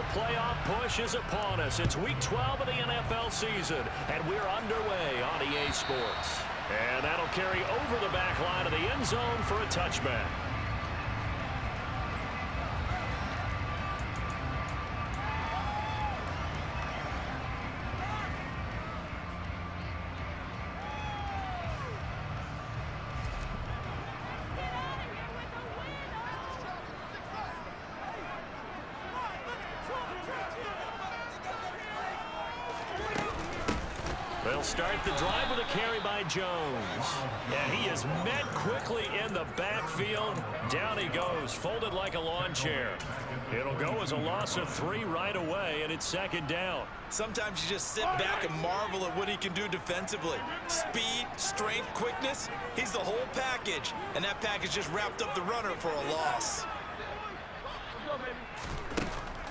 playoff push is upon us. It's Week 12 of the NFL season, and we're underway on EA Sports. And that'll carry over the back line of the end zone for a touchback. They'll start the drive with a carry by Jones. And he is met quickly in the backfield. Down he goes, folded like a lawn chair. It'll go as a loss of 3 right away, and it's second down. Sometimes you just sit back and marvel at what he can do defensively. Speed, strength, quickness, he's the whole package. And that package just wrapped up the runner for a loss.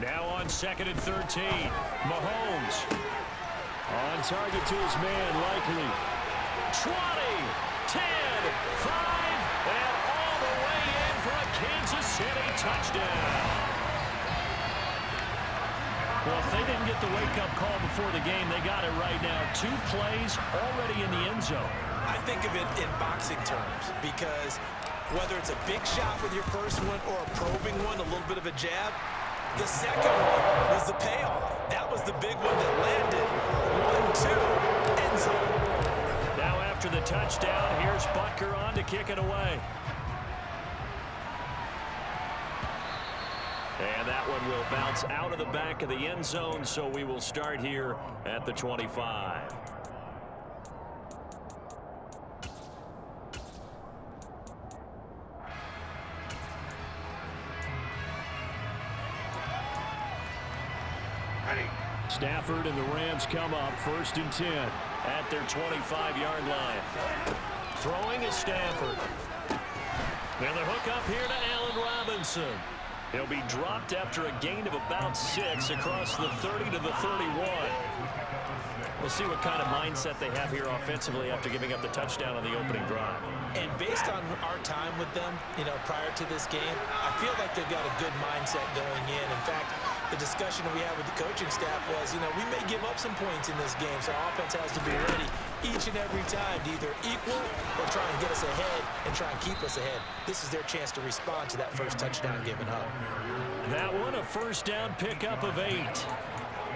Now on second and 13, Mahomes. On target to his man, likely. 20, 10, 5, and all the way in for a Kansas City touchdown. Well, if they didn't get the wake-up call before the game, they got it right now. 2 plays already in the end zone. I think of it in boxing terms because whether it's a big shot with your first one or a probing one, a little bit of a jab, the second one was the payoff. That was the big one that landed. 1-2, end zone. Now after the touchdown, here's Butker on to kick it away. And that one will bounce out of the back of the end zone, so we will start here at the 25. Stafford and the Rams come up 1st and 10 at their 25-yard line. Throwing is Stafford. And the hook up here to Allen Robinson. He'll be dropped after a gain of about 6 across the 30 to the 31. We'll see what kind of mindset they have here offensively after giving up the touchdown on the opening drive. And based on our time with them, prior to this game, I feel like they've got a good mindset going in. In fact, the discussion that we had with the coaching staff was, we may give up some points in this game, so our offense has to be ready each and every time to either equal or try and get us ahead and try and keep us ahead. This is their chance to respond to that first touchdown given up. That one, a first down pickup of 8.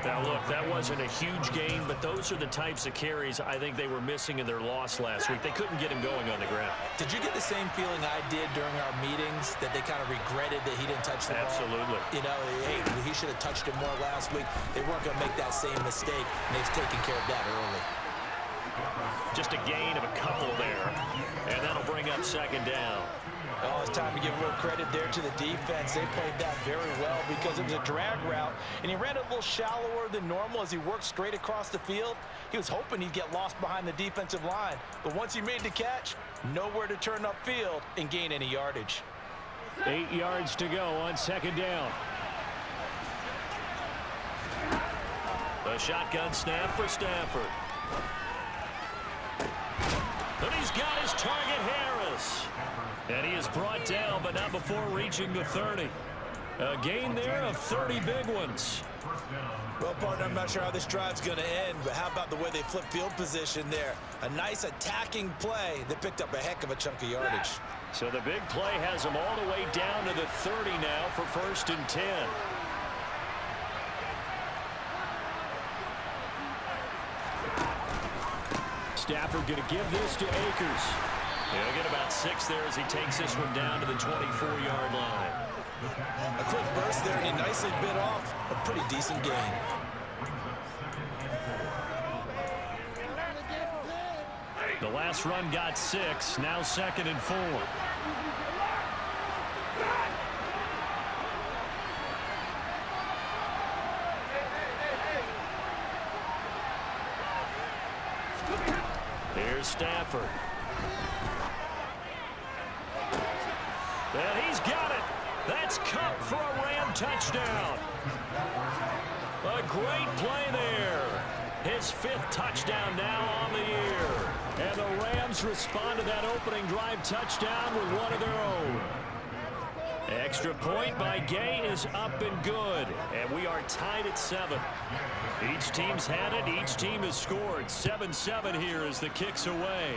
Now, look, that wasn't a huge gain, but those are the types of carries I think they were missing in their loss last week. They couldn't get him going on the ground. Did you get the same feeling I did during our meetings, that they kind of regretted that he didn't touch the ball? Absolutely. Hey, he should have touched it more last week. They weren't going to make that same mistake, and they've taken care of that early. Just a gain of a couple there, and that'll bring up second down. Oh, it's time to give a little credit there to the defense. They played that very well because it was a drag route, and he ran it a little shallower than normal as he worked straight across the field. He was hoping he'd get lost behind the defensive line, but once he made the catch, nowhere to turn upfield and gain any yardage. 8 yards to go on second down. The shotgun snap for Stafford. And he's got his target, Harris. And he is brought down, but not before reaching the 30. A gain there of 30 big ones. Well, partner, I'm not sure how this drive's going to end, but how about the way they flip field position there? A nice attacking play that picked up a heck of a chunk of yardage. So the big play has them all the way down to the 30 now for 1st and 10. Stafford going to give this to Akers. He'll get about 6 there as he takes this one down to the 24-yard line. A quick burst there, and he nicely bit off a pretty decent gain. The last run got 6, now 2nd and 4. Here's Stafford. And he's got it. That's Cup for a Ram touchdown. A great play there. His 5th touchdown now on the year. And the Rams respond to that opening drive touchdown with one of their own. Extra point by Gay is up and good. And we are tied at 7. Each team's had it. Each team has scored. 7-7 here as the kick's away.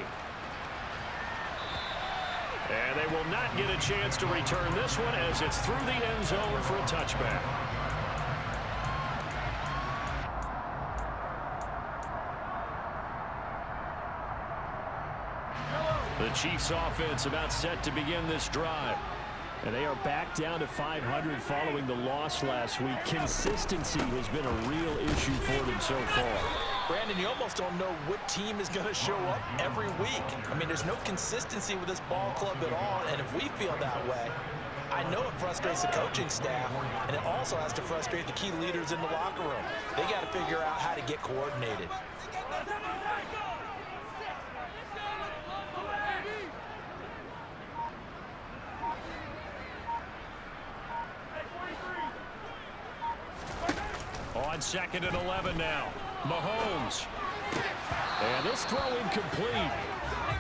And they will not get a chance to return this one as it's through the end zone for a touchback. The Chiefs offense about set to begin this drive. And they are back down to 500 following the loss last week. Consistency has been a real issue for them so far. Brandon, you almost don't know what team is going to show up every week. I mean, there's no consistency with this ball club at all, and if we feel that way, I know it frustrates the coaching staff, and it also has to frustrate the key leaders in the locker room. They got to figure out how to get coordinated. On 2nd and 11 now. Mahomes. And this throw incomplete.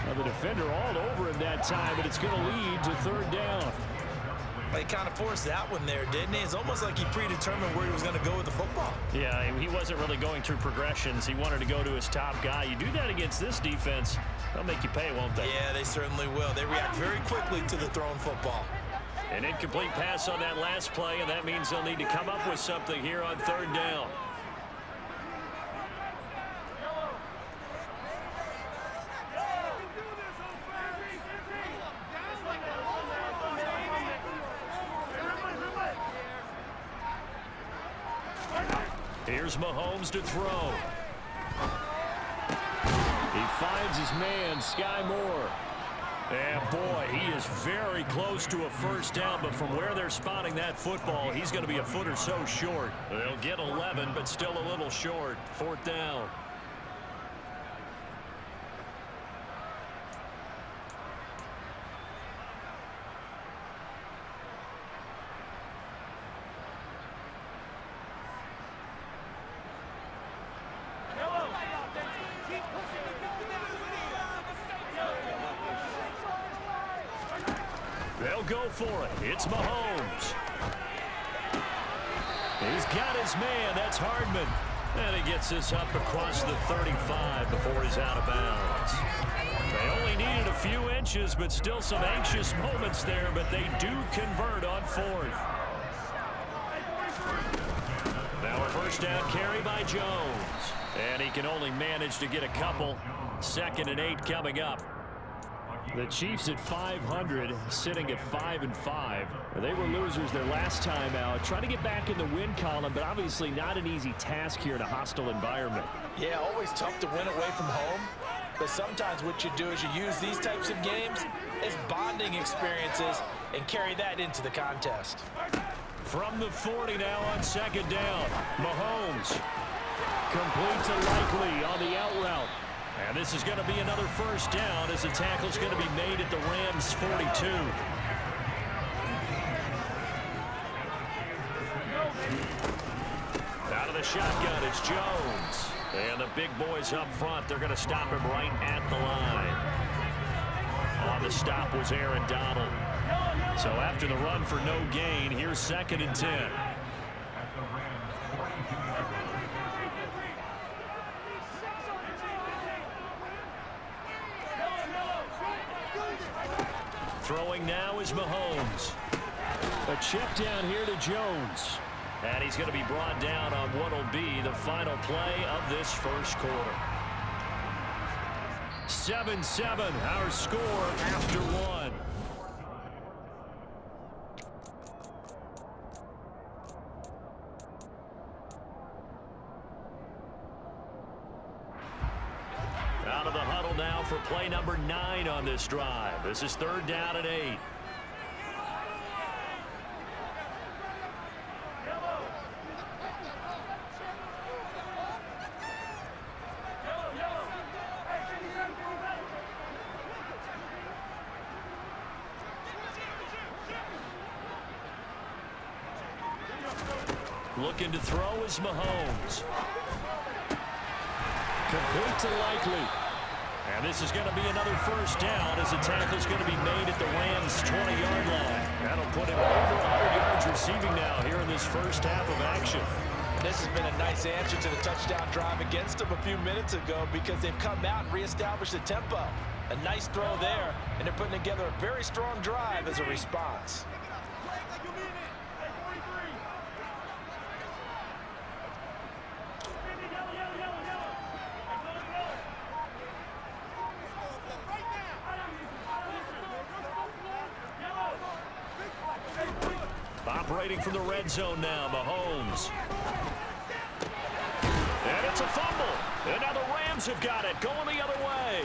Now the defender all over him that time, but it's going to lead to 3rd down. He kind of forced that one there, didn't he? It's almost like he predetermined where he was going to go with the football. Yeah, he wasn't really going through progressions. He wanted to go to his top guy. You do that against this defense, they'll make you pay, won't they? Yeah, they certainly will. They react very quickly to the thrown football. An incomplete pass on that last play, and that means they'll need to come up with something here on 3rd down. Here's Mahomes to throw. He finds his man, Sky Moore. And boy, he is very close to a 1st down, but from where they're spotting that football, he's going to be a foot or so short. They'll get 11, but still a little short. 4th down. They'll go for it. It's Mahomes. He's got his man. That's Hardman. And he gets this up across the 35 before he's out of bounds. They only needed a few inches, but still some anxious moments there, but they do convert on 4th. Now a 1st down carry by Jones. And he can only manage to get a couple. 2nd and 8 coming up. The Chiefs at 500, sitting at 5-5. They were losers their last time out. Trying to get back in the win column, but obviously not an easy task here in a hostile environment. Yeah, always tough to win away from home. But sometimes what you do is you use these types of games as bonding experiences and carry that into the contest. From the 40 now on 2nd down. Mahomes completes a Likely on the out route. And this is going to be another 1st down as the tackle's going to be made at the Rams' 42. Out of the shotgun, it's Jones. And the big boys up front, they're going to stop him right at the line. On the stop was Aaron Donald. So after the run for no gain, here's 2nd and 10. Throwing now is Mahomes. A check down here to Jones. And he's going to be brought down on what will be the final play of this 1st quarter. 7-7, our score after 1. Out of the huddle now for play number 9 on this drive. This is 3rd down and 8. Looking to throw is Mahomes. Complete to Likely. And this is going to be another first down as the tackle is going to be made at the Rams' 20-yard line. That'll put him over 100 yards receiving now here in this first half of action. This has been a nice answer to the touchdown drive against them a few minutes ago because they've come out and reestablished the tempo. A nice throw there, and they're putting together a very strong drive as a response. Operating from the red zone now, Mahomes. And it's a fumble. And now the Rams have got it, going the other way.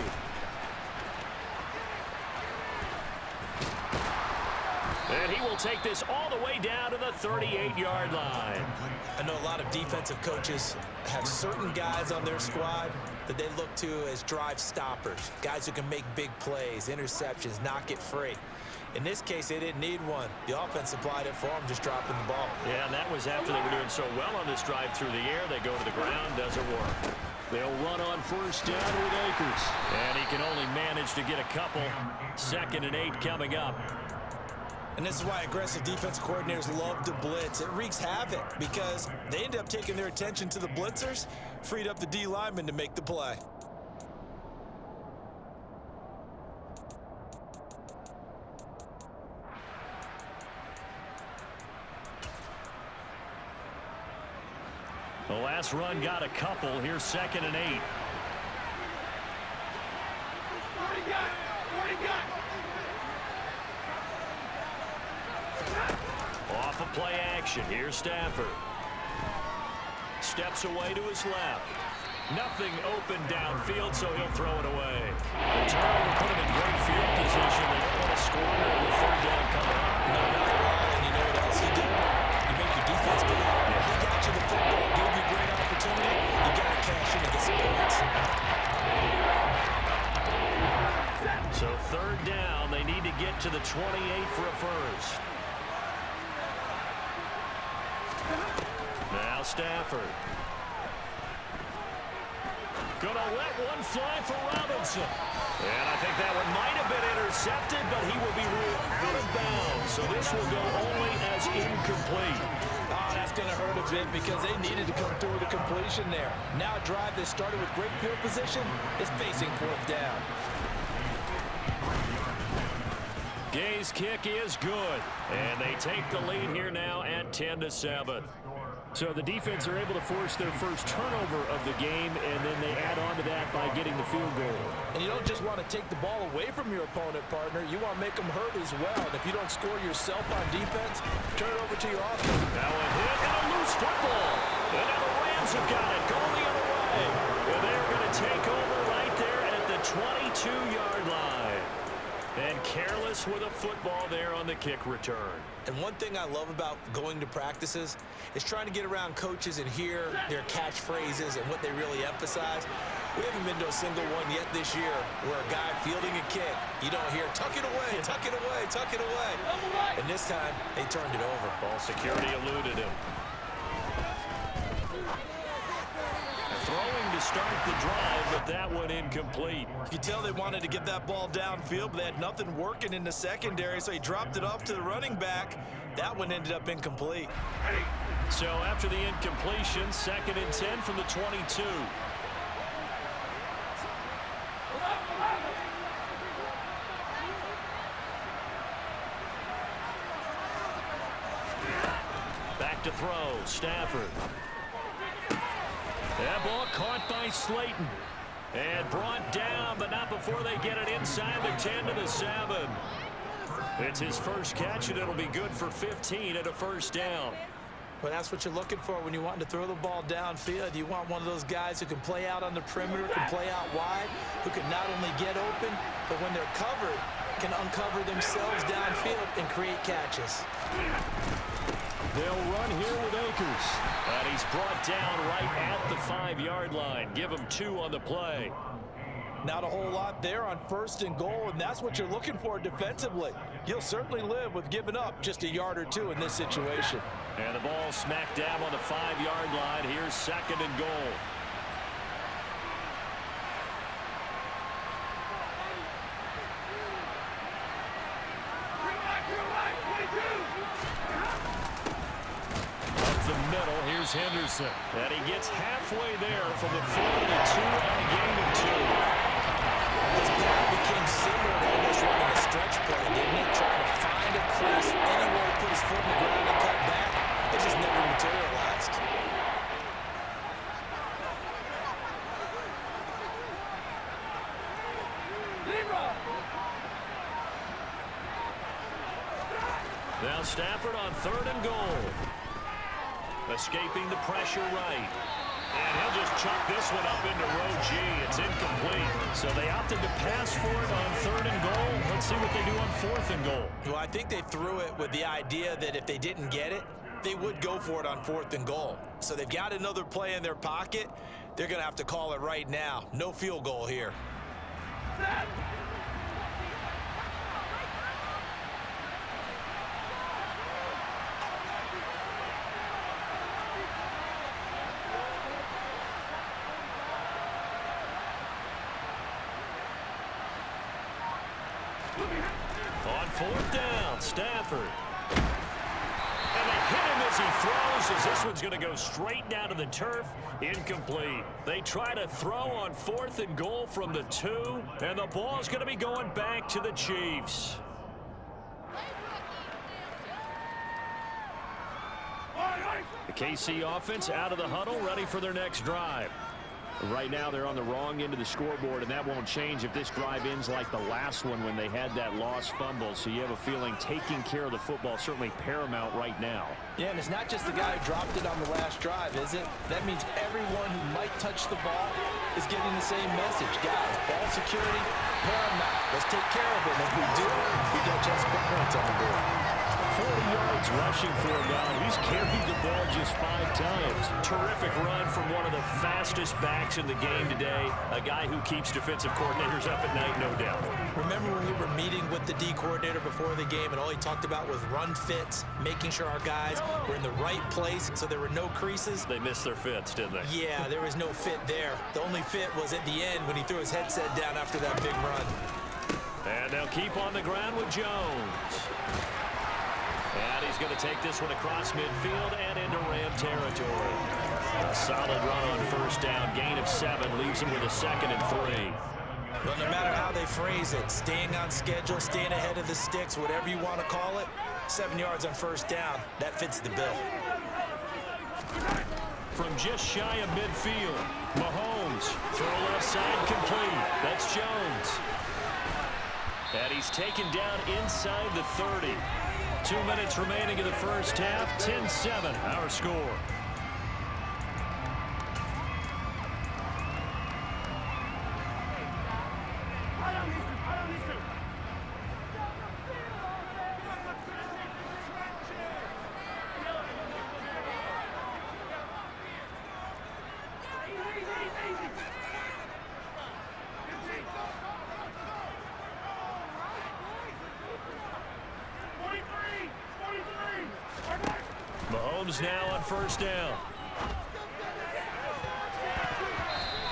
And he will take this all the way down to the 38-yard line. I know a lot of defensive coaches have certain guys on their squad that they look to as drive stoppers, guys who can make big plays, interceptions, knock it free. In this case, they didn't need one. The offense supplied it for them, just dropping the ball. Yeah, and that was after they were doing so well on this drive through the air. They go to the ground, doesn't work. They'll run on first down with Akers. And he can only manage to get a couple. 2nd and 8 coming up. And this is why aggressive defensive coordinators love to blitz. It wreaks havoc because they end up taking their attention to the blitzers, freed up the D lineman to make the play. The last run got a couple. Here's 2nd and 8. Off of play action. Here's Stafford. Steps away to his left. Nothing open downfield, so he'll throw it away. The turnover put him in great field position. They don't want to squander the 3rd down coming up. No, not at all. And you know what else he did? You make your defense better. He got you the football, gave you a great opportunity. You got to cash in and get some points. So 3rd down, they need to get to the 28 for a first. Now Stafford. Gonna let one fly for Robinson. And I think that one might have been intercepted, but he will be ruled out of bounds. So this will go only as incomplete. Oh, that's going to hurt a bit because they needed to come through with a completion there. Now a drive that started with great field position is facing 4th down. Gay's kick is good. And they take the lead here now at 10-7. So the defense are able to force their first turnover of the game, and then they add on to that by getting the field goal. And you don't just want to take the ball away from your opponent, partner. You want to make them hurt as well. And if you don't score yourself on defense, turn it over to your offense. Now a hit and a loose football. And now the Rams have got it, going the other way. And they're going to take over right there at the 22-yard line. And careless with a football there on the kick return. And one thing I love about going to practices is trying to get around coaches and hear their catchphrases and what they really emphasize. We haven't been to a single one yet this year where a guy fielding a kick, you don't hear, tuck it away, tuck it away, tuck it away. And this time, they turned it over. Ball security eluded him. Throwing to start the drive, but that one incomplete. You can tell they wanted to get that ball downfield, but they had nothing working in the secondary, so he dropped it off to the running back. That one ended up incomplete. So after the incompletion, 2nd and 10 from the 22. Back to throw, Stafford. That ball caught by Slayton. And brought down, but not before they get it inside the 10 to the 7. It's his first catch, and it'll be good for 15 at a first down. Well, that's what you're looking for when you want to throw the ball downfield. You want one of those guys who can play out on the perimeter, can play out wide, who can not only get open, but when they're covered, can uncover themselves downfield and create catches. They'll run here with Akers. And he's brought down right at the 5-yard line. Give him 2 on the play. Not a whole lot there on 1st and goal, and that's what you're looking for defensively. You'll certainly live with giving up just a yard or 2 in this situation. And the ball smacked down on the 5-yard line. Here's 2nd and goal. here's Henderson. And he gets halfway there from the 4 to 2 on a gain of 2. This pass became similar to almost running a stretch play, didn't it? Trying to find a crease anywhere to put his foot in the ground and cut back. It just never materialized. Now Stafford on 3rd and goal. Escaping the pressure right. And he'll just chuck this one up into row G. It's incomplete. So they opted to pass for it on 3rd and goal. Let's see what they do on 4th and goal. Well, I think they threw it with the idea that if they didn't get it, they would go for it on 4th and goal. So they've got another play in their pocket. They're going to have to call it right now. No field goal here. On 4th down, Stafford. And they hit him as he throws, as this one's going to go straight down to the turf. Incomplete. They try to throw on 4th and goal from the 2, and the ball's going to be going back to the Chiefs. The KC offense out of the huddle, ready for their next drive. Right now, they're on the wrong end of the scoreboard, and that won't change if this drive ends like the last one when they had that lost fumble. So you have a feeling taking care of the football is certainly paramount right now. Yeah, and it's not just the guy who dropped it on the last drive, is it? That means everyone who might touch the ball is getting the same message. Guys, ball security, paramount. Let's take care of it. And if we do, we get just points on the board. 40 yards rushing for him now. He's carried the ball just 5 times. Terrific run from one of the fastest backs in the game today. A guy who keeps defensive coordinators up at night, no doubt. Remember when we were meeting with the D coordinator before the game and all he talked about was run fits, making sure our guys were in the right place so there were no creases? They missed their fits, didn't they? Yeah, there was no fit there. The only fit was at the end when he threw his headset down after that big run. And they'll keep on the ground with Jones. And he's going to take this one across midfield and into Ram territory. A solid run on 1st down. Gain of 7 leaves him with a 2nd and 3. Well, no matter how they phrase it, staying on schedule, staying ahead of the sticks, whatever you want to call it, 7 yards on 1st down, that fits the bill. From just shy of midfield, Mahomes, throw left side complete. That's Jones. And he's taken down inside the 30. 2 minutes remaining in the 1st half. 10-7, our score. Mahomes now on 1st down.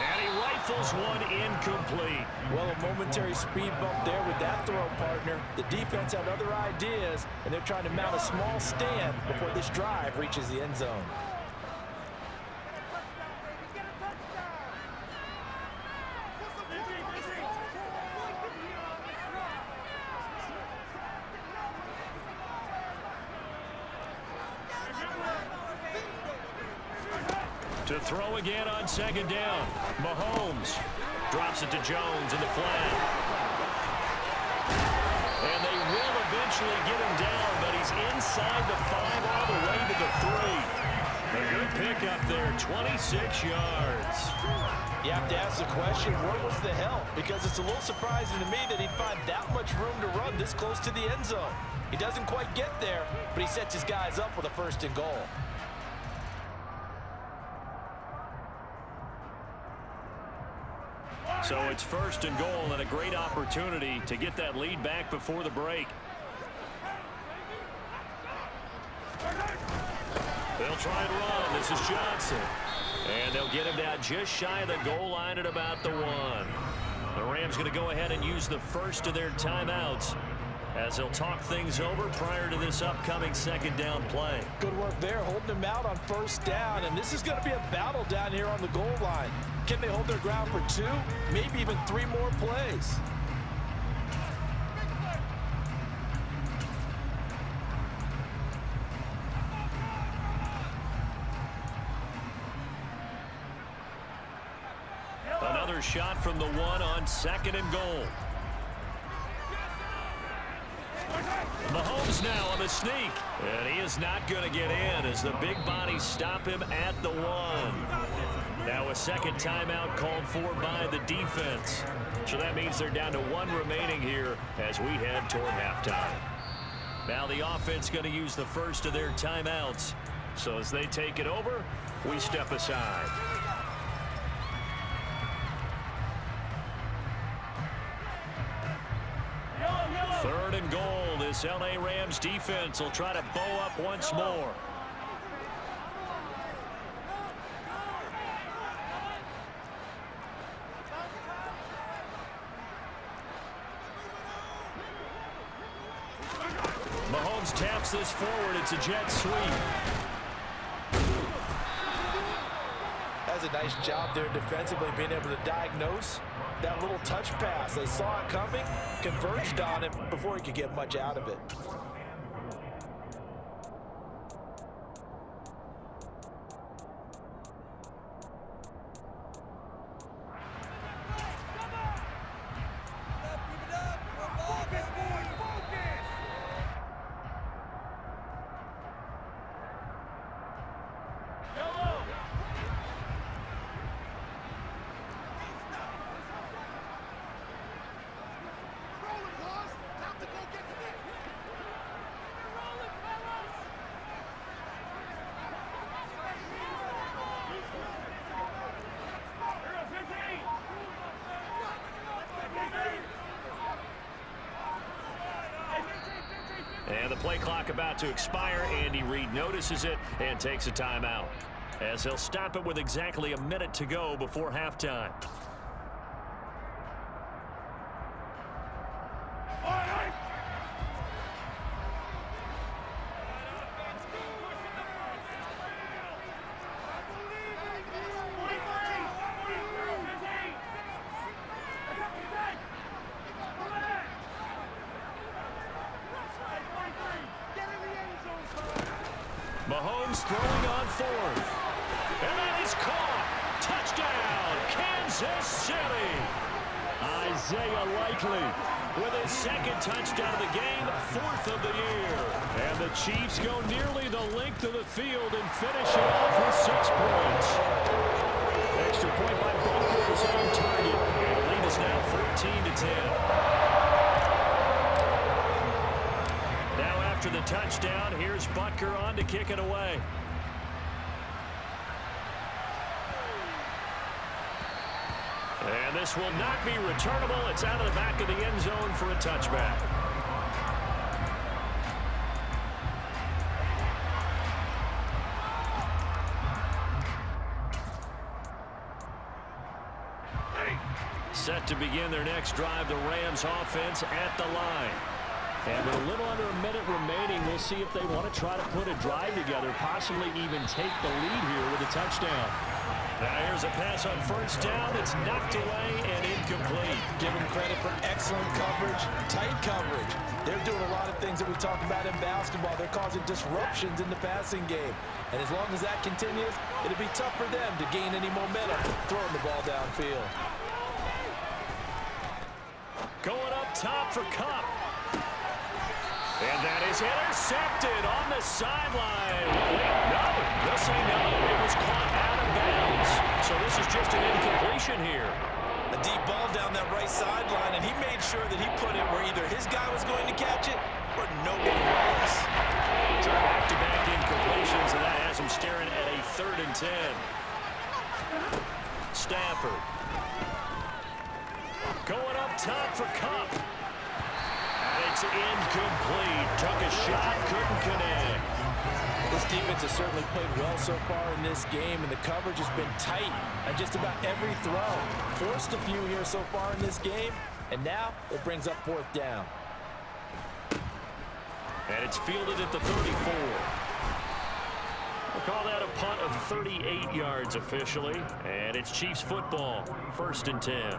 And he rifles one incomplete. Well, a momentary speed bump there with that throw, partner. The defense had other ideas, and they're trying to mount a small stand before this drive reaches the end zone. To throw again on 2nd down. Mahomes drops it to Jones in the flat. And they will eventually get him down, but he's inside the 5 all the way to the 3. A good pickup there, 26 yards. You have to ask the question, where was the help? Because it's a little surprising to me that he'd find that much room to run this close to the end zone. He doesn't quite get there, but he sets his guys up with a 1st and goal. So it's 1st and goal and a great opportunity to get that lead back before the break. They'll try and run. This is Johnson. And they'll get him down just shy of the goal line at about the 1. The Rams going to go ahead and use the first of their timeouts as he'll talk things over prior to this upcoming second down play. Good work there, holding him out on first down, and this is going to be a battle down here on the goal line. Can they hold their ground for 2, maybe even 3 more plays? Another shot from the 1 on 2nd and goal. Mahomes now on the sneak. And he is not going to get in as the big bodies stop him at the 1. Now a second timeout called for by the defense. So that means they're down to 1 remaining here as we head toward halftime. Now the offense going to use the first of their timeouts. So as they take it over, we step aside. 3rd and goal. This L.A. Rams defense will try to bow up once more. Mahomes taps this forward. It's a jet sweep. That's a nice job there defensively, being able to diagnose that little touch pass. They saw it coming, converged on it before he could get much out of it. And the play clock about to expire. Andy Reid notices it and takes a timeout, as he'll stop it with exactly a minute to go before halftime. Mahomes throwing on 4th. And that is caught. Touchdown, Kansas City. Isaiah Likely with his 2nd touchdown of the game, 4th of the year. And the Chiefs go nearly the length of the field and finish it off with 6 points. Extra point by Butker is on target. And the lead is now 14-10. After the touchdown, here's Butker on to kick it away. And this will not be returnable. It's out of the back of the end zone for a touchback. Set to begin their next drive, the Rams offense at the line. And with a little under a minute remaining, we'll see if they want to try to put a drive together, possibly even take the lead here with a touchdown. Now here's a pass on first down. It's knocked away and incomplete. Give them credit for excellent coverage, tight coverage. They're doing a lot of things that we talked about in basketball. They're causing disruptions in the passing game. And as long as that continues, it'll be tough for them to gain any momentum throwing the ball downfield. Going up top for Kupp. And that is intercepted on the sideline. No, they'll say no. It was caught out of bounds. So this is just an incompletion here. A deep ball down that right sideline, and he made sure that he put it where either his guy was going to catch it or no one was. So back-to-back incompletions, and that has him staring at a 3rd and 10. Stafford. Going up top for Kupp. It's incomplete. Took a shot, couldn't connect. This defense has certainly played well so far in this game, and the coverage has been tight on just about every throw. Forced a few here so far in this game, and now it brings up 4th down. And it's fielded at the 34. We'll call that a punt of 38 yards officially. And it's Chiefs football, 1st and 10.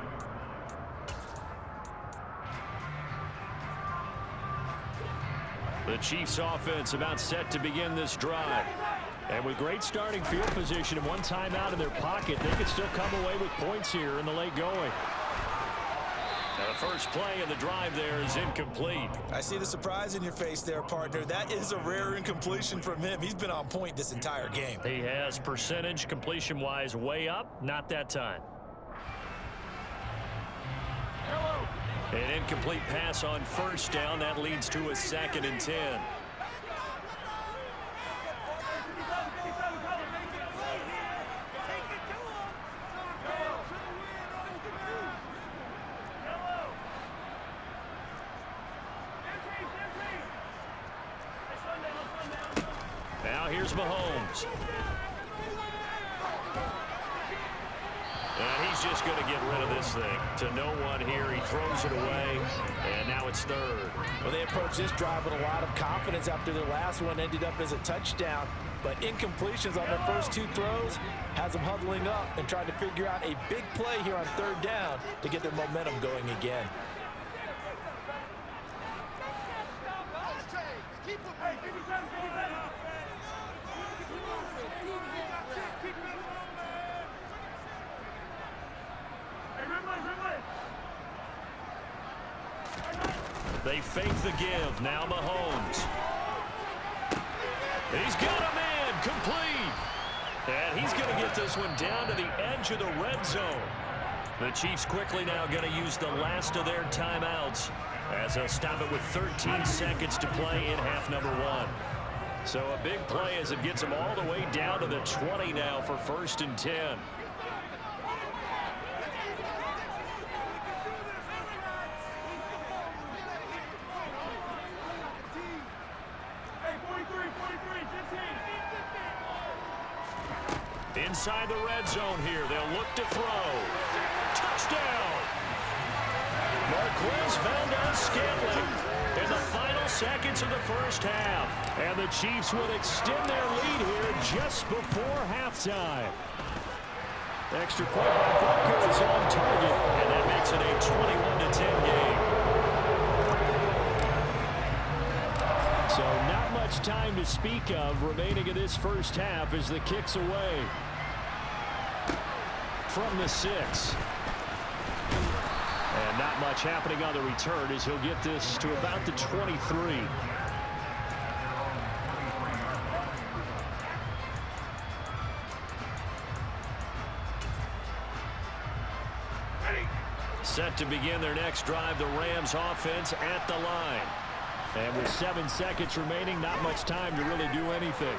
The Chiefs offense about set to begin this drive. And with great starting field position and one timeout in their pocket, they could still come away with points here in the late going. Now the first play of the drive there is incomplete. I see the surprise in your face there, partner. That is a rare incompletion from him. He's been on point this entire game. He has percentage completion-wise way up, not that time. An incomplete pass on 1st down. That leads to a 2nd and 10. Now here's Mahomes. And he's just going to get rid of this thing. To no one here. He throws it away. And now it's 3rd. Well, they approached this drive with a lot of confidence after their last one ended up as a touchdown. But incompletions on their first 2 throws has them huddling up and trying to figure out a big play here on 3rd down to get their momentum going again. They fake the give. Now Mahomes. He's got a man. Complete. And he's going to get this one down to the edge of the red zone. The Chiefs quickly now going to use the last of their timeouts as they'll stop it with 13 seconds to play in half number 1. So a big play as it gets them all the way down to the 20 now for 1st and 10. Inside the red zone here. They'll look to throw. Touchdown! Marquez Valdez-Scantling in the final seconds of the first half. And the Chiefs would extend their lead here just before halftime. Extra point by Butker is on target, and that makes it a 21-10 game. So not much time to speak of remaining in this first half as the kick's away from the 6. And not much happening on the return as he'll get this to about the 23. Set to begin their next drive, the Rams offense at the line. And with 7 seconds remaining, not much time to really do anything.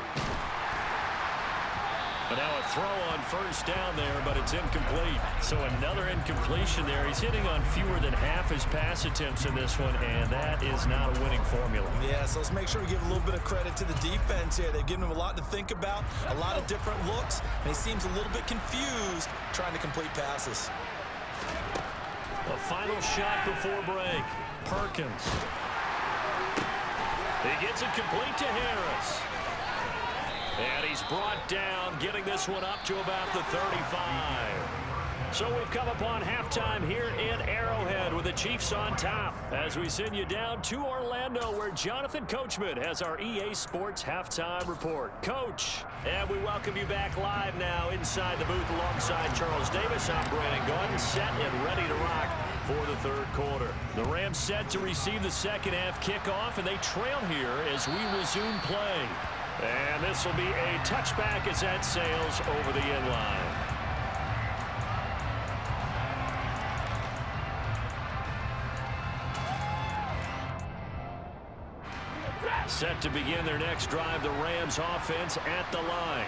But now a throw on 1st down there, but it's incomplete. So another incompletion there. He's hitting on fewer than half his pass attempts in this one, and that is not a winning formula. Yeah, so let's make sure we give a little bit of credit to the defense here. They've given him a lot to think about, a lot of different looks, and he seems a little bit confused trying to complete passes. A final shot before break. Perkins. He gets it complete to Harris. And he's brought down, getting this one up to about the 35. So we've come upon halftime here in Arrowhead with the Chiefs on top as we send you down to Orlando where Jonathan Coachman has our EA Sports Halftime Report. Coach, and we welcome you back live now inside the booth alongside Charles Davis. I'm Brandon Gordon, set and ready to rock for the 3rd quarter. The Rams set to receive the second half kickoff, and they trail here as we resume play. And this will be a touchback as that sails over the end line. Set to begin their next drive, the Rams offense at the line.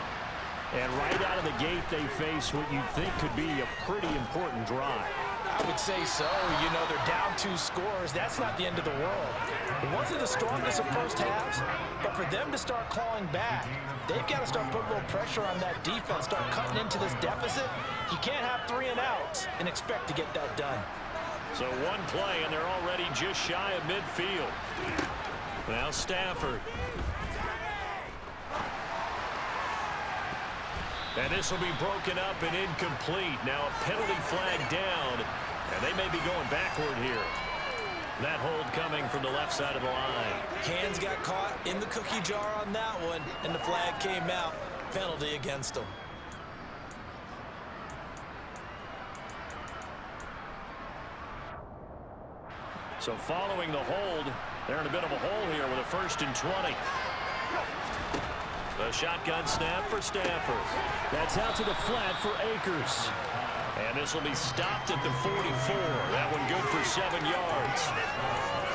And right out of the gate, they face what you think could be a pretty important drive. I would say so. You know, they're down 2 scores. That's not the end of the world. It wasn't the strongest of first halves, but for them to start clawing back, they've got to start putting a little pressure on that defense, start cutting into this deficit. You can't have 3 and outs and expect to get that done. So one play, and they're already just shy of midfield. Now Stafford. And this will be broken up and incomplete. Now a penalty flag down, and they may be going backward here. That hold coming from the left side of the line. Hands got caught in the cookie jar on that one, and the flag came out. Penalty against them. So following the hold, they're in a bit of a hole here with a 1st and 20. The shotgun snap for Stafford. That's out to the flat for Akers. And this will be stopped at the 44. That one good for 7 yards.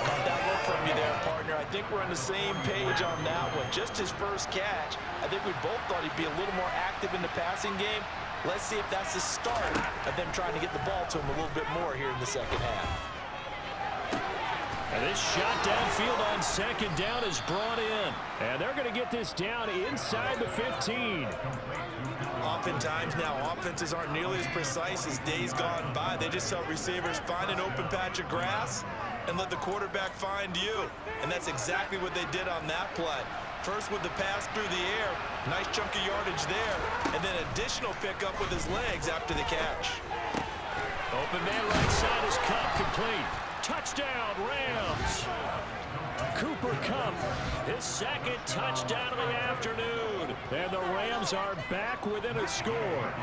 Got that one from you there, partner. I think we're on the same page on that one. Just his first catch. I think we both thought he'd be a little more active in the passing game. Let's see if that's the start of them trying to get the ball to him a little bit more here in the second half. And this shot downfield on 2nd down is brought in. And they're going to get this down inside the 15. Oftentimes now, offenses aren't nearly as precise as days gone by. They just tell receivers, find an open patch of grass and let the quarterback find you. And that's exactly what they did on that play. First with the pass through the air, nice chunk of yardage there, and then additional pickup with his legs after the catch. Open man right side is Cup complete. Touchdown, Rams. Cooper Kupp, his 2nd touchdown of the afternoon. And the Rams are back within a score.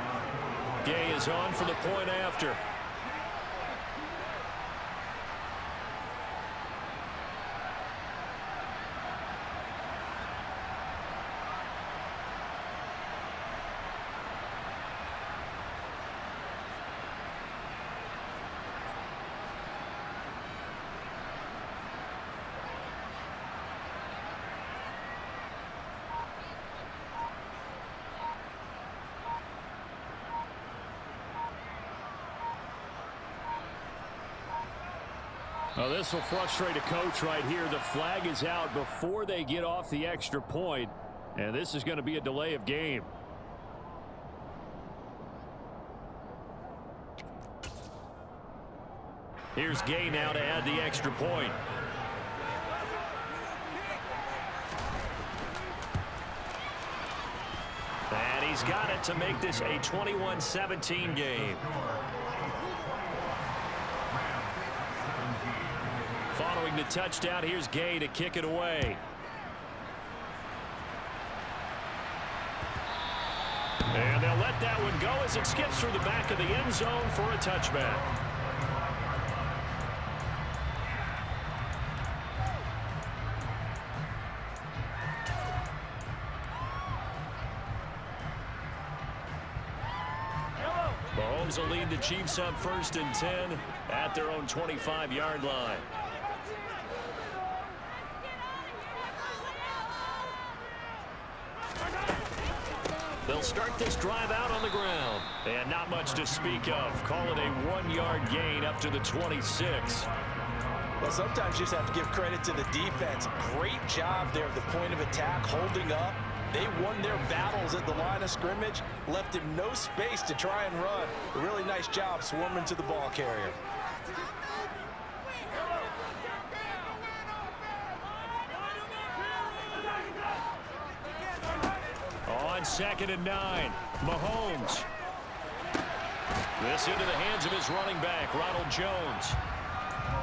Gay is on for the point after. Well, this will frustrate a coach right here. The flag is out before they get off the extra point, and this is going to be a delay of game. Here's Gay now to add the extra point. And he's got it to make this a 21-17 game. Following the touchdown, here's Gay to kick it away. And they'll let that one go as it skips through the back of the end zone for a touchback. Mahomes will lead the Chiefs up 1st and 10 at their own 25-yard line. They'll start this drive out on the ground. And not much to speak of. Call it a 1-yard gain up to the 26. Well, sometimes you just have to give credit to the defense. Great job there at the point of attack, holding up. They won their battles at the line of scrimmage, left him no space to try and run. A really nice job swarming to the ball carrier. On 2nd and 9, Mahomes. This into the hands of his running back, Ronald Jones.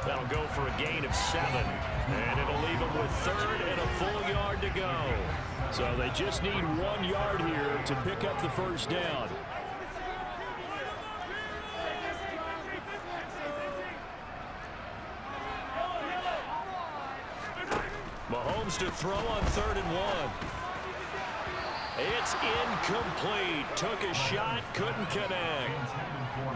That'll go for a gain of 7, and it'll leave him with 3rd and a full yard to go. So they just need 1 yard here to pick up the 1st down. Mahomes to throw on 3rd and 1. It's incomplete. Took a shot, couldn't connect.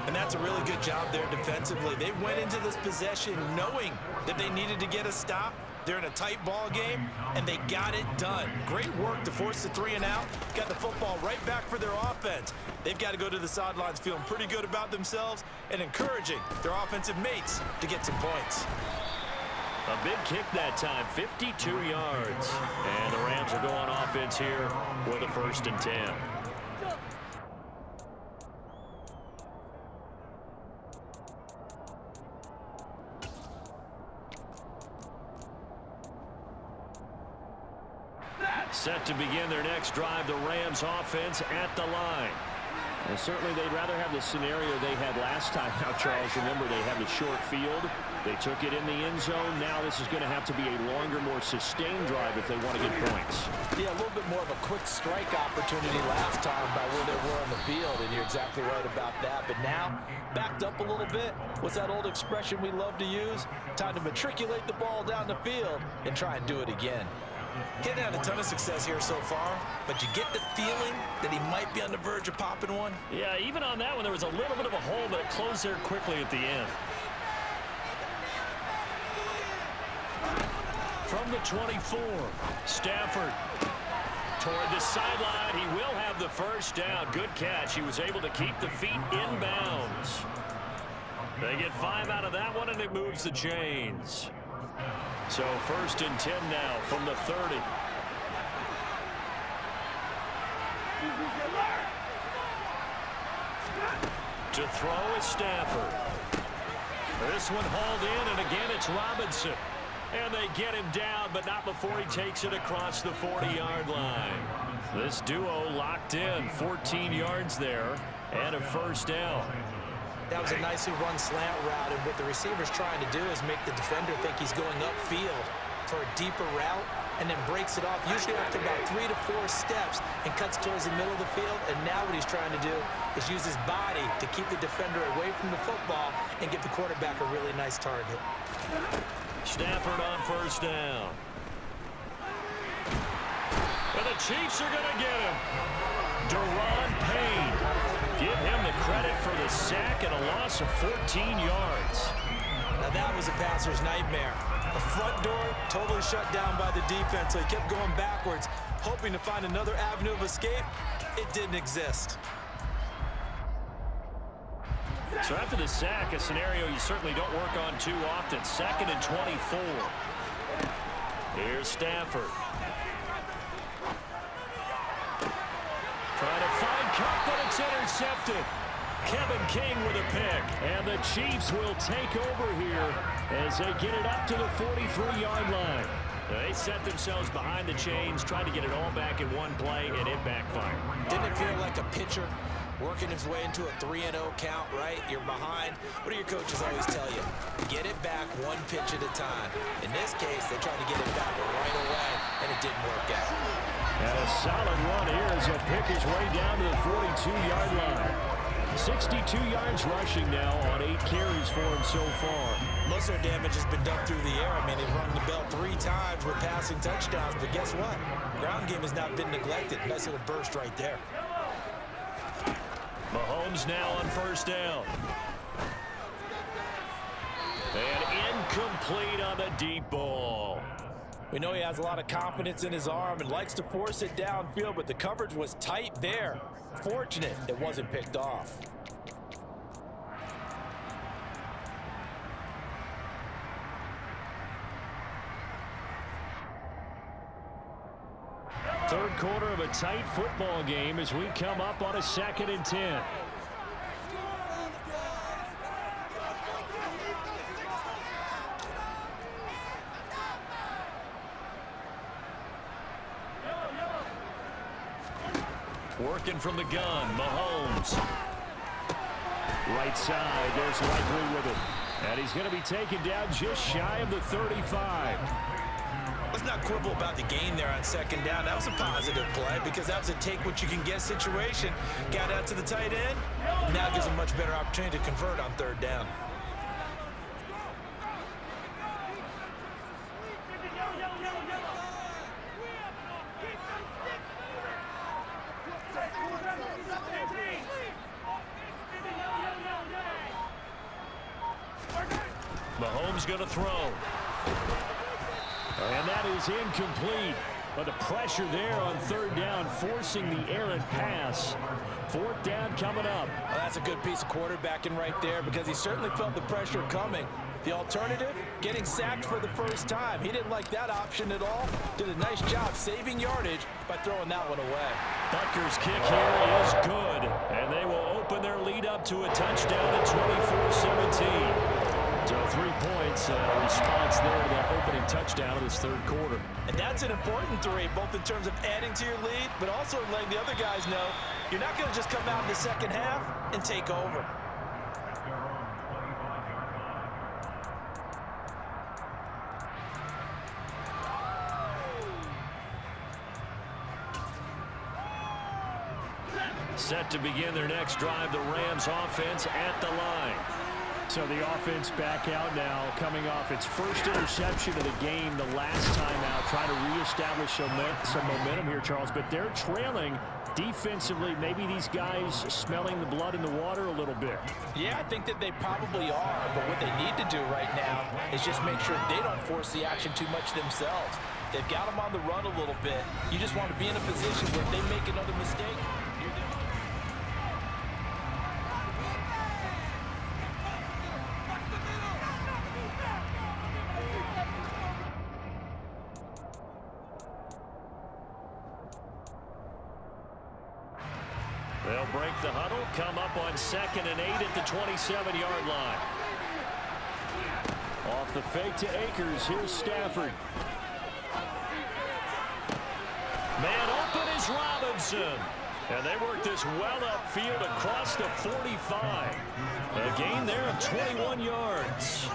And that's a really good job there defensively. They went into this possession knowing that they needed to get a stop. They're in a tight ball game, and they got it done. Great work to force the 3 and out. Got the football right back for their offense. They've got to go to the sidelines feeling pretty good about themselves and encouraging their offensive mates to get some points. A big kick that time, 52 yards. And the Rams are going offense here with a 1st and 10. Set to begin their next drive, the Rams offense at the line. And certainly they'd rather have the scenario they had last time. Now, Charles, remember they have the short field. They took it in the end zone. Now this is going to have to be a longer, more sustained drive if they want to get points. Yeah, a little bit more of a quick strike opportunity last time by where they were on the field, and you're exactly right about that. But now, backed up a little bit. What's that old expression we love to use? Time to matriculate the ball down the field and try and do it again. Getting had a ton of success here so far, but you get the feeling that he might be on the verge of popping one. Yeah, even on that one, there was a little bit of a hole, but it closed there quickly at the end. From the 24, Stafford toward the sideline. He will have the first down. Good catch. He was able to keep the feet inbounds. They get 5 out of that one, and it moves the chains. So 1st and 10 now from the 30. To throw is Stafford. This one hauled in, and again it's Robinson. And they get him down, but not before he takes it across the 40-yard line. This duo locked in, 14 yards there, and a first down. That was a nicely run slant route, and what the receiver's trying to do is make the defender think he's going upfield for a deeper route, and then breaks it off, usually after about 3 to 4 steps, and cuts towards the middle of the field. And now what he's trying to do is use his body to keep the defender away from the football and give the quarterback a really nice target. Stafford on first down. And the Chiefs are going to get him. Deron Payne. Give him the credit for the sack and a loss of 14 yards. Now that was a passer's nightmare. The front door totally shut down by the defense, so he kept going backwards, hoping to find another avenue of escape. It didn't exist. So after the sack, a scenario you certainly don't work on too often. 2nd and 24. Here's Stafford. Trying to find Cup, but it's intercepted. Kevin King with a pick. And the Chiefs will take over here as they get it up to the 43-yard line. They set themselves behind the chains, trying to get it all back in one play, and it backfired. Didn't it feel like a pitcher working his way into a 3-0 count, right? You're behind. What do your coaches always tell you? Get it back one pitch at a time. In this case, they tried to get it back right away, and it didn't work out. And a solid run here as he'll pick his way down to the 42-yard line. 62 yards rushing now on 8 carries for him so far. Most of their damage has been done through the air. I mean, they've rung the bell 3 times with passing touchdowns, but guess what? Ground game has not been neglected. Nice little burst right there. Mahomes now on first down. And incomplete on the deep ball. We know he has a lot of confidence in his arm and likes to force it downfield, but the coverage was tight there. Fortunate it wasn't picked off. Third quarter of a tight football game as we come up on a 2nd and 10. Working from the gun, Mahomes. Right side, there's Likely with it. And he's going to be taken down just shy of the 35. Let's not quibble about the gain there on 2nd down. That was a positive play because that was a take-what-you-can-get situation. Got out to the tight end. Now gives a much better opportunity to convert on 3rd down. Mahomes going to throw. And that is incomplete. But the pressure there on 3rd down, forcing the errant pass. 4th down coming up. Well, that's a good piece of quarterbacking right there because he certainly felt the pressure coming. The alternative, getting sacked for the first time. He didn't like that option at all. Did a nice job saving yardage by throwing that one away. Butker's kick here is good. And they will open their lead up to a touchdown at 24-17. So 3 points, response there to that opening touchdown of this third quarter. And that's an important 3, both in terms of adding to your lead, but also letting the other guys know you're not going to just come out in the second half and take over. Set to begin their next drive, the Rams offense at the line. So the offense back out now, coming off its first interception of the game the last time out, trying to reestablish some momentum here, Charles. But they're trailing defensively. Maybe these guys smelling the blood in the water a little bit. Yeah, I think that they probably are. But what they need to do right now is just make sure they don't force the action too much themselves. They've got them on the run a little bit. You just want to be in a position where if they make another mistake, you're there. They'll break the huddle, come up on 2nd and 8 at the 27-yard line. Off the fake to Akers, here's Stafford. Man open is Robinson. And they work this well upfield across the 45. A gain there of 21 yards.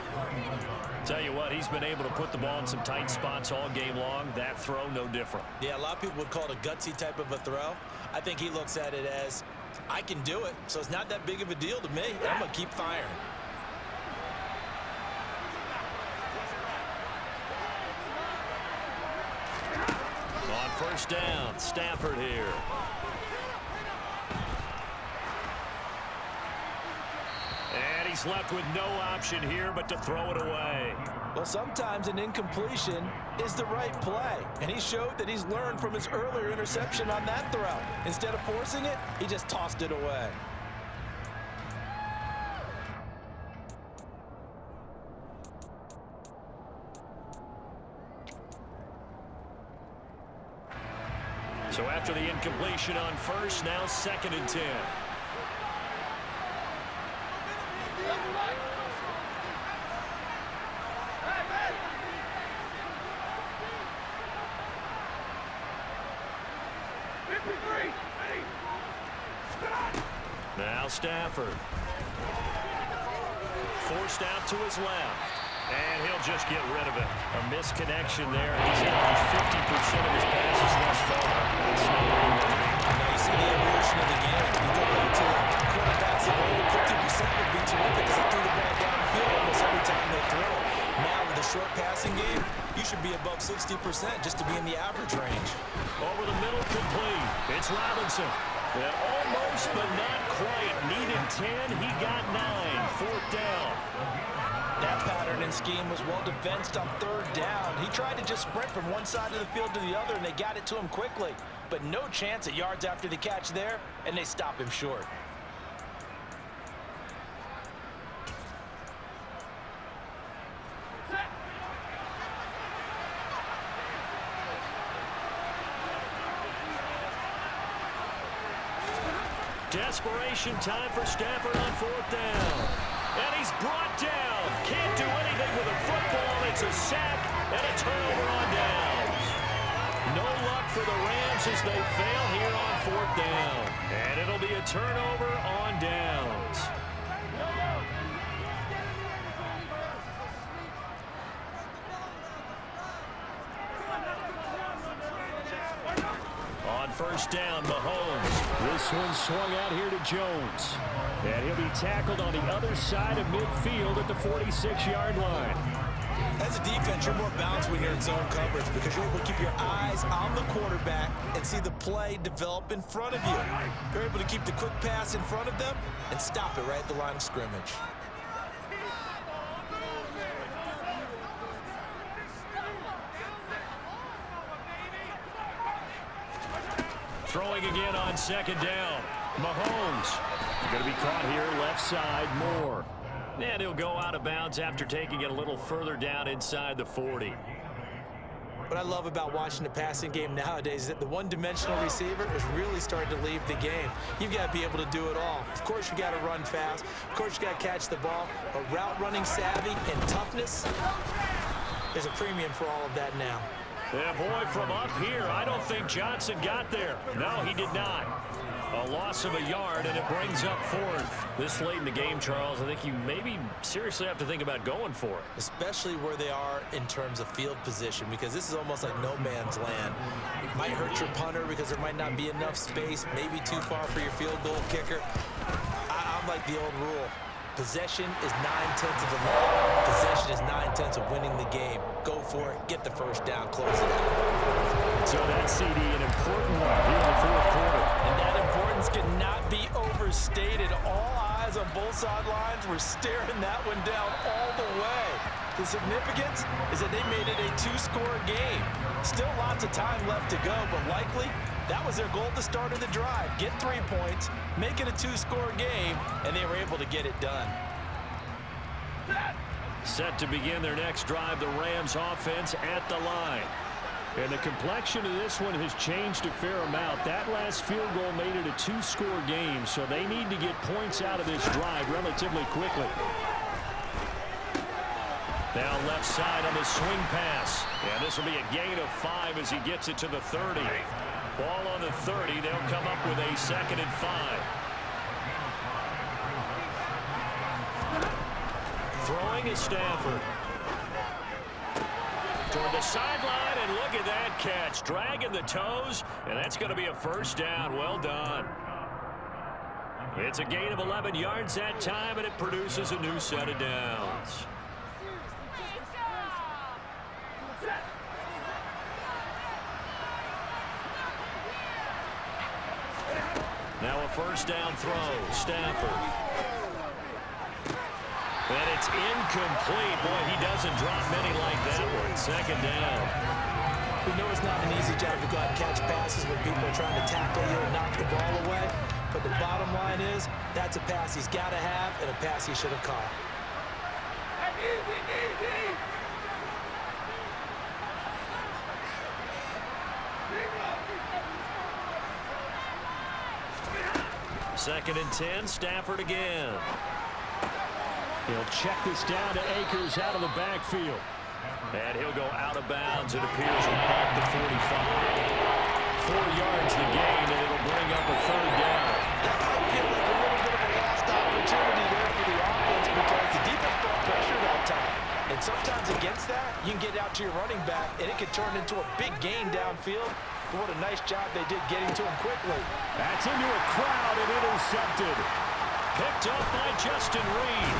Tell you what, he's been able to put the ball in some tight spots all game long. That throw, no different. Yeah, a lot of people would call it a gutsy type of a throw. I think he looks at it as, I can do it, so it's not that big of a deal to me. I'm going to keep firing. On first down, Stafford here. And he's left with no option here but to throw it away. Well, sometimes an incompletion is the right play. And he showed that he's learned from his earlier interception on that throw. Instead of forcing it, he just tossed it away. So after the incompletion on first, now 2nd and 10. Now Stafford. Forced out to his left. And he'll just get rid of it. A misconnection there. He's averaged 50% of his passes thus far. Now you see the evolution of the game. You go back to quarterbacks of old, 50% would be terrific because they threw the ball downfield almost every time they throw. Now with the short passing game, you should be above 60% just to be in the average range. Over the middle, complete. It's Robinson. Yeah, almost, but not quite. Needed 10. He got 9. 4th down. That pattern and scheme was well defensed on 3rd down. He tried to just sprint from one side of the field to the other, and they got it to him quickly. But no chance at yards after the catch there, and they stop him short. Desperation time for Stafford on 4th down. And he's brought down. Can't do anything with a football. It's a sack and a turnover on downs. No luck for the Rams as they fail here on 4th down. And it'll be a turnover on downs. On first down, Mahomes. This one swung out here to Jones. And he'll be tackled on the other side of midfield at the 46-yard line. As a defense, you're more balanced when you're in zone coverage because you're able to keep your eyes on the quarterback and see the play develop in front of you. You're able to keep the quick pass in front of them and stop it right at the line of scrimmage. Throwing again on 2nd down. Mahomes. Going to be caught here left side, Moore. And he'll go out of bounds after taking it a little further down inside the 40. What I love about watching the passing game nowadays is that the one-dimensional receiver is really starting to leave the game. You've got to be able to do it all. Of course, you got to run fast. Of course, you got to catch the ball. But route running savvy and toughness, there's a premium for all of that now. Yeah, boy, from up here, I don't think Johnson got there. No, he did not. A loss of a yard, and it brings up fourth. This late in the game, Charles, I think you maybe seriously have to think about going for it. Especially where they are in terms of field position, because this is almost like no man's land. It might hurt your punter because there might not be enough space, maybe too far for your field goal kicker. I'm like the old rule. Possession is 9/10 of the ball. Possession is 9/10 of winning the game. Go for it, get the first down, close it out. So that CD, an important one here in the fourth quarter. And that importance cannot be overstated. All eyes on both sidelines were staring that one down all the way. The significance is that they made it a two-score game. Still lots of time left to go, but likely that was their goal at the start of the drive. Get 3 points, make it a two-score game, and they were able to get it done. Set to begin their next drive, the Rams offense at the line. And the complexion of this one has changed a fair amount. That last field goal made it a two-score game, so they need to get points out of this drive relatively quickly. Now left side on the swing pass. And this will be a gain of 5 as he gets it to the 30. Ball on the 30. They'll come up with a 2nd and 5. Throwing is Stafford. Toward the sideline, and look at that catch. Dragging the toes, and that's going to be a first down. Well done. It's a gain of 11 yards that time, and it produces a new set of downs. Now a first down throw. Stafford. And it's incomplete. Boy, he doesn't drop many like that one. 2nd down. We know it's not an easy job to go out and catch passes when people are trying to tackle you and knock the ball away. But the bottom line is, that's a pass he's got to have and a pass he should have caught. Second and 10, Stafford again. He'll check this down to Akers out of the backfield. And he'll go out of bounds, it appears, right at the 45. 4 yards the gain, and it'll bring up a 3rd down. That might feel like a little bit of a lost opportunity there for the offense because the defense brought pressure that time. And sometimes against that, you can get out to your running back, and it can turn into a big gain downfield. But what a nice job they did getting to him quickly. That's into a crowd and intercepted. Picked up by Justin Reed.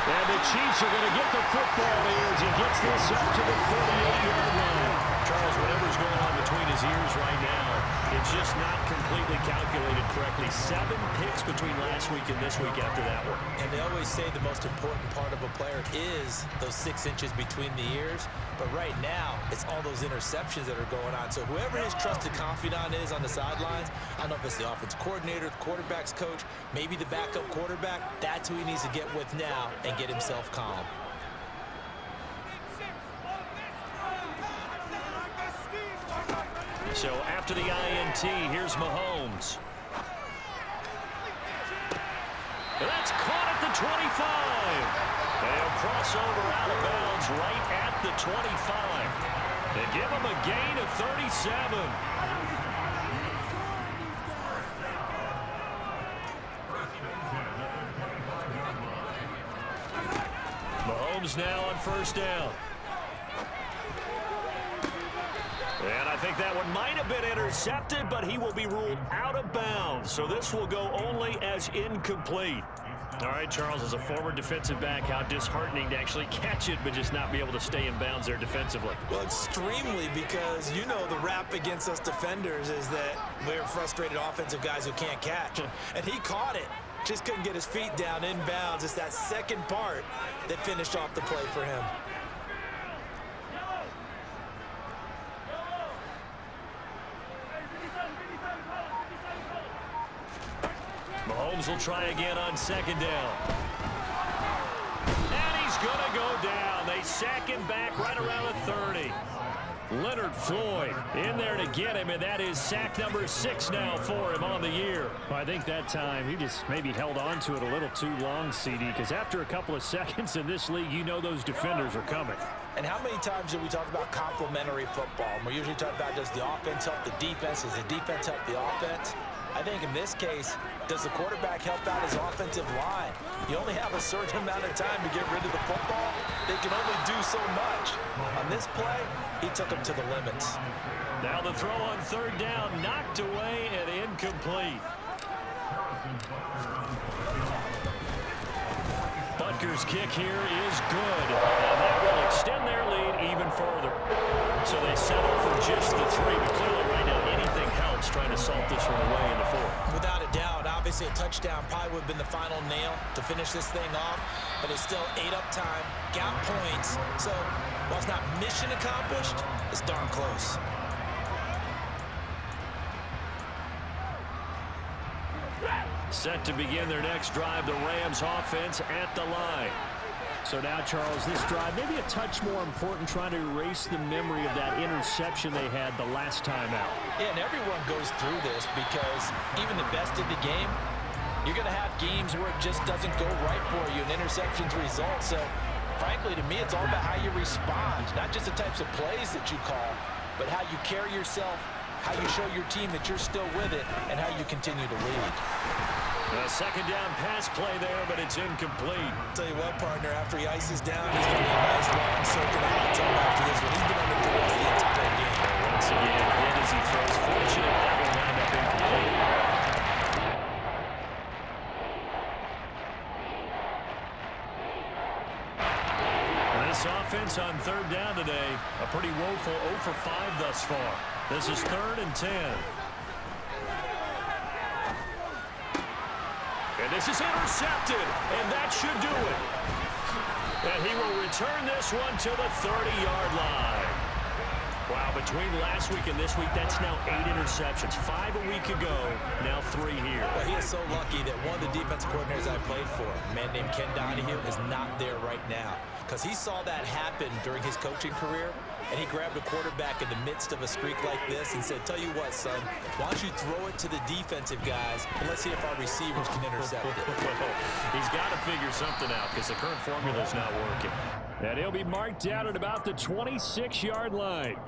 And the Chiefs are going to get the football here as he gets this up to the 48-yard line. Charles, whatever's going on between his ears right now, it's just not completely calculated correctly. 7 picks between last week and this week after that one. And they always say the most important part of a player is those 6 inches between the ears. But right now, it's all those interceptions that are going on. So whoever his trusted confidant is on the sidelines, I don't know if it's the offense coordinator, the quarterback's coach, maybe the backup quarterback, that's who he needs to get with now and get himself calm. So after the INT, here's Mahomes. That's caught at the 25. They'll cross over out of bounds right at the 25. They give him a gain of 37. Mahomes now on first down. And I think that one might have been intercepted, but he will be ruled out of bounds. So this will go only as incomplete. All right, Charles, as a former defensive back, how disheartening to actually catch it, but just not be able to stay in bounds there defensively. Well, extremely, because you know the rap against us defenders is that we're frustrated offensive guys who can't catch. And he caught it. Just couldn't get his feet down in bounds. It's that second part that finished off the play for him. Mahomes will try again on second down. And he's going to go down. They sack him back right around the 30. Leonard Floyd in there to get him, and that is sack number 6 now for him on the year. Well, I think that time he just maybe held on to it a little too long, CD, because after a couple of seconds in this league, you know those defenders are coming. And how many times do we talk about complementary football? And we usually talk about, does the offense help the defense? Does the defense help the offense? I think in this case, does the quarterback help out his offensive line? You only have a certain amount of time to get rid of the football. They can only do so much. On this play, he took him to the limits. Now the throw on 3rd down, knocked away and incomplete. Butker's kick here is good, and that will extend their lead even further. So they settle for just the 3, but clearly right now anything helps trying to salt this one away in the 4th. Without a doubt, obviously a touchdown probably would have been the final nail to finish this thing off, but it's still ate up time, got points. So while it's not mission accomplished, it's darn close. Set to begin their next drive, the Rams offense at the line. So now, Charles, this drive maybe a touch more important, trying to erase the memory of that interception they had the last time out. Yeah, and everyone goes through this because even the best in the game, you're going to have games where it just doesn't go right for you, and interceptions result. So, frankly, to me, it's all about how you respond, not just the types of plays that you call, but how you carry yourself, how you show your team that you're still with it, and how you continue to lead. A 2nd down pass play there, but it's incomplete. Tell you what, partner, after he ices down, he's going to be a nice long circuit out after this one. He's been under duress the entire game. Once again, hit as he throws. Fortunate that will wind up incomplete. And this offense on 3rd down today, a pretty woeful 0 for 5 thus far. This is 3rd and 10. And this is intercepted, and that should do it. And he will return this one to the 30-yard line. Wow, between last week and this week, that's now 8 interceptions. 5 a week ago, now 3 here. Well, he is so lucky that one of the defensive coordinators I played for, a man named Ken Donahue, is not there right now. Because he saw that happen during his coaching career, and he grabbed a quarterback in the midst of a streak like this and said, tell you what, son, why don't you throw it to the defensive guys, and let's see if our receivers can intercept it. He's got to figure something out because the current formula is not working. And he'll be marked down at about the 26-yard line.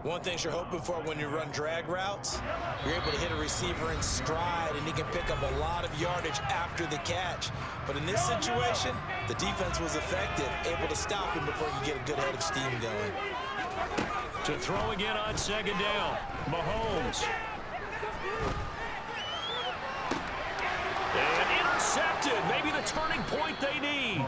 One thing you're hoping for when you run drag routes, you're able to hit a receiver in stride, and he can pick up a lot of yardage after the catch. But in this situation, the defense was effective, able to stop him before he could get a good head of steam going. To throw again on 2nd down, Mahomes. And intercepted, maybe the turning point they need.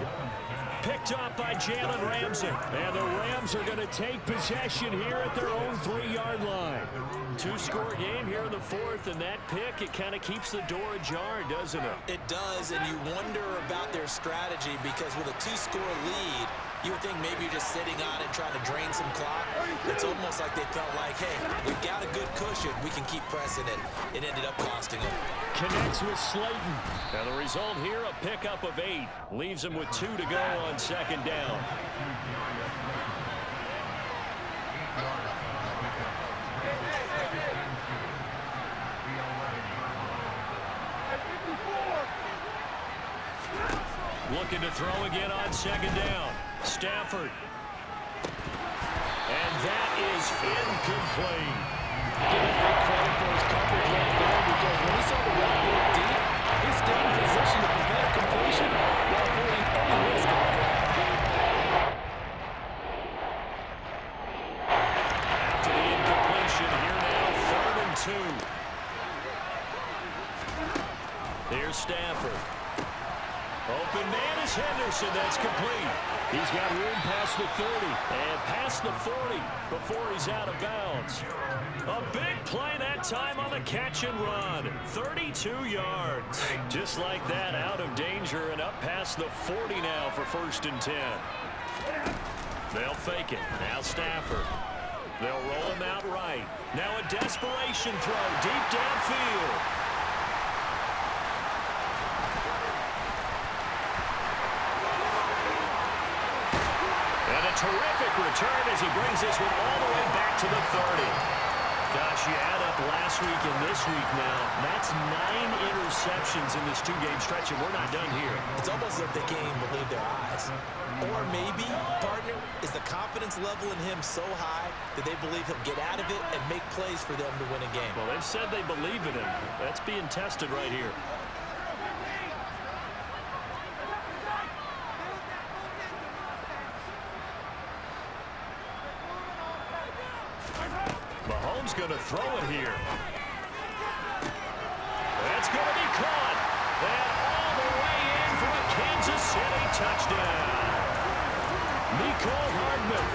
Picked up by Jalen Ramsey. And the Rams are going to take possession here at their own 3-yard line. 2-score game here in the 4th, and that pick, it kind of keeps the door ajar, doesn't it? It does, and you wonder about their strategy because with a 2-score lead, you would think maybe you're just sitting on it trying to drain some clock. It's almost like they felt like, hey, we've got a good cushion. We can keep pressing it. It ended up costing them. Connects with Slayton. Now the result here, a pickup of 8. Leaves them with 2 to go on 2nd down. Looking to throw again on 2nd down. Stafford. And that is incomplete. Give him great credit for his coverage right there because when he saw the route go deep, he stayed in position to prevent a completion while avoiding any risk of a flag. After the incompletion, here now, 3rd and 2. Here's Stafford. Open man is Henderson. That's complete. He's got room past the 30 and past the 40 before he's out of bounds. A big play that time on the catch and run. 32 yards. Just like that, out of danger and up past the 40 now for 1st and 10. They'll fake it. Now Stafford. They'll roll him out right. Now a desperation throw deep downfield. terrific return as he brings this one all the way back to the 30. Gosh, you add up last week and this week now. That's 9 interceptions in this 2-game stretch, and we're not done here. It's almost like they can't even believe their eyes. Or maybe, partner, is the confidence level in him so high that they believe he'll get out of it and make plays for them to win a game. Well, they've said they believe in him. That's being tested right here. Mahomes going to throw it here. That's going to be caught. And all the way in for a Kansas City touchdown. Nicole Hardman,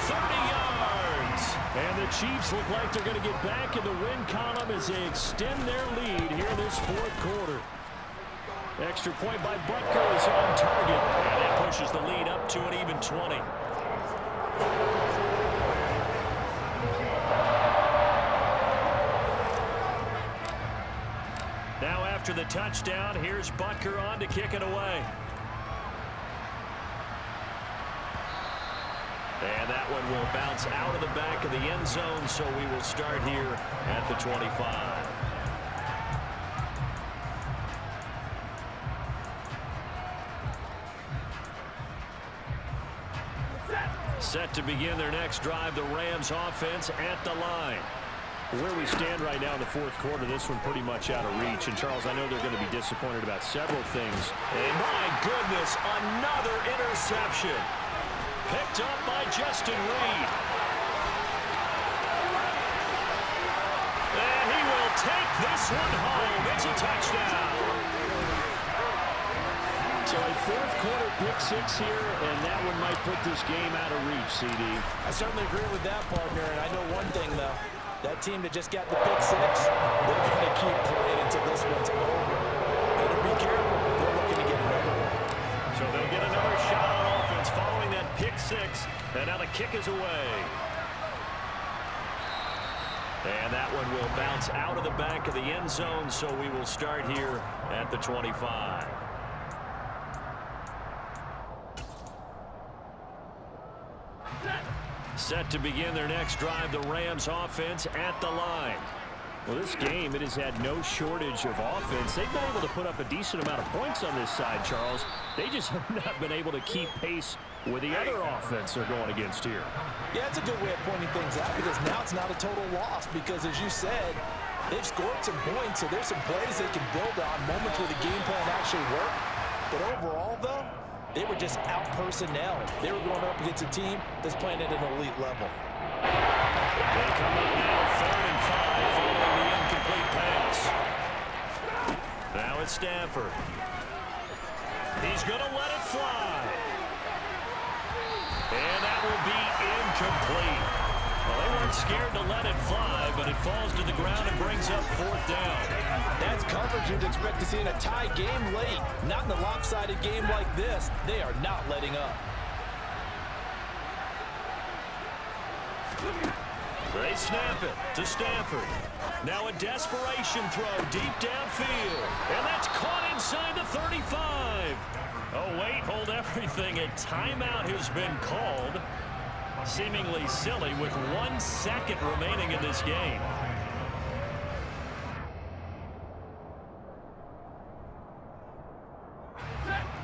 30 yards. And the Chiefs look like they're going to get back in the win column as they extend their lead here in this fourth quarter. Extra point by Butker is on target. And that pushes the lead up to an even 20. Now after the touchdown, here's Butker on to kick it away. And that one will bounce out of the back of the end zone, so we will start here at the 25. Set to begin their next drive, the Rams offense at the line. Where we stand right now in the fourth quarter, this one pretty much out of reach. And, Charles, I know they're going to be disappointed about several things. And, my goodness, another interception. Picked up by Justin Reed. And he will take this one home. It's a touchdown. So a fourth quarter pick-6 here, and that one might put this game out of reach, CD. I certainly agree with that, partner. And I know one thing, though. That team that just got the pick-6, they're going to keep playing until this one's over. Better be careful. They're looking to get another one. So they'll get another shot on offense following that pick-6. And now the kick is away. And that one will bounce out of the back of the end zone, so we will start here at the 25. Set to begin their next drive, the Rams offense at the line. Well, this game, it has had no shortage of offense. They've been able to put up a decent amount of points on this side, Charles. They just have not been able to keep pace with the other offense they're going against here. Yeah, it's a good way of pointing things out because now it's not a total loss because, as you said, they've scored some points, so there's some plays they can build on, moments where the game plan actually worked. But overall, though, they were just out-personnel. They were going up against a team that's playing at an elite level. They come up now 3rd and 5 following the incomplete pass. Now it's Stafford. He's going to let it fly. And that will be incomplete. Well, they weren't scared to let it fly, but it falls to the ground and brings up 4th down. That's coverage you'd expect to see in a tie game late. Not in a lopsided game like this. They are not letting up. They snap it to Stafford. Now a desperation throw deep downfield. And that's caught inside the 35. Oh, wait, hold everything. A timeout has been called. Seemingly silly with 1 second remaining in this game.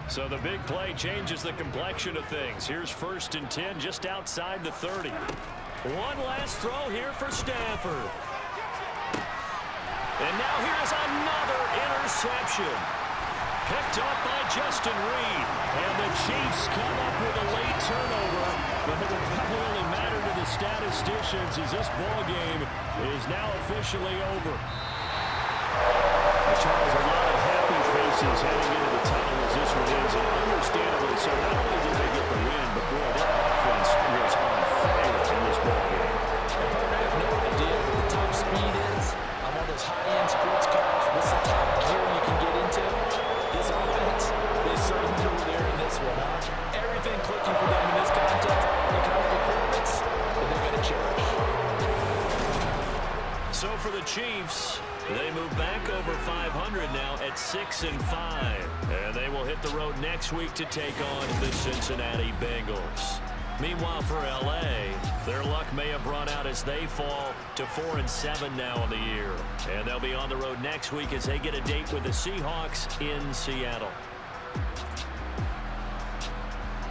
So the big play changes the complexion of things. Here's 1st and 10 just outside the 30. One last throw here for Stafford. And now here's another interception. Picked up by Justin Reed. And the Chiefs come up with a late turnover. But it will probably only matter to the statisticians as this ball game is now officially over. Charles, a lot of happy faces heading into the tunnel as this one ends. And understandably so, not only did they get the win, but boy, their offense was on fire in this ball game. I have no idea what the top speed is on one of those high-end sports cars. What's the top gear you can get into? This offense, they certainly were there in this one. Everything clicking for them in this contest, the kind of performance that they're going to cherish. So for the Chiefs, they move back over 500 now at 6 and 5. And they will hit the road next week to take on the Cincinnati Bengals. Meanwhile, for L.A., their luck may have run out as they fall to 4-7 now in the year. And they'll be on the road next week as they get a date with the Seahawks in Seattle.